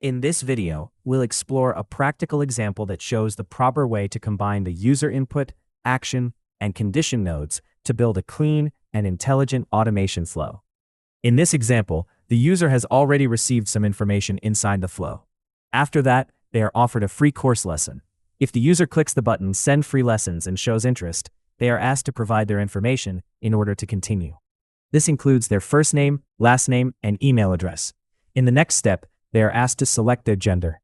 In this video, we'll explore a practical example that shows the proper way to combine the user input, action, and condition nodes to build a clean and intelligent automation flow. In this example, the user has already received some information inside the flow. After that, they are offered a free course lesson. If the user clicks the button Send Free Lessons and shows interest, they are asked to provide their information in order to continue. This includes their first name, last name, and email address. In the next step, they are asked to select their gender.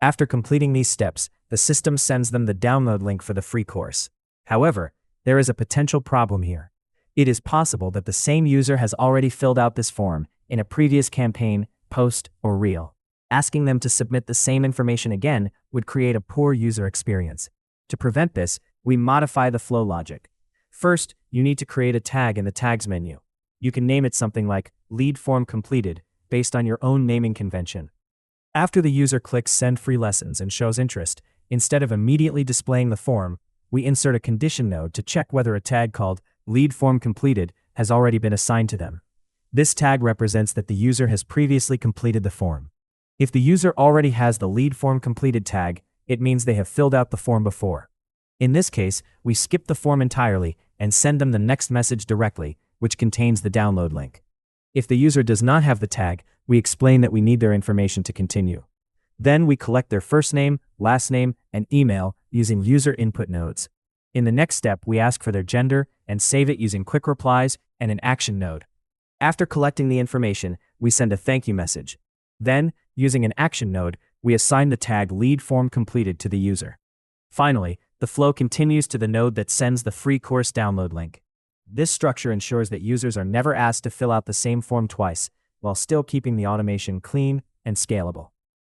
After completing these steps, the system sends them the download link for the free course. However, there is a potential problem here. It is possible that the same user has already filled out this form in a previous campaign, post, or reel. Asking them to submit the same information again would create a poor user experience. To prevent this, we modify the flow logic. First, you need to create a tag in the tags menu. You can name it something like Lead Form Completed, based on your own naming convention. After the user clicks Send Free Lessons and shows interest, instead of immediately displaying the form, we insert a condition node to check whether a tag called Lead Form Completed has already been assigned to them. This tag represents that the user has previously completed the form. If the user already has the Lead Form Completed tag, it means they have filled out the form before. In this case, we skip the form entirely and send them the next message directly, which contains the download link. If the user does not have the tag, we explain that we need their information to continue. Then we collect their first name, last name, and email using user input nodes. In the next step, we ask for their gender and save it using quick replies and an action node. After collecting the information, we send a thank you message. Then, using an action node, we assign the tag Lead Form Completed to the user. Finally, the flow continues to the node that sends the free course download link. This structure ensures that users are never asked to fill out the same form twice, while still keeping the automation clean and scalable.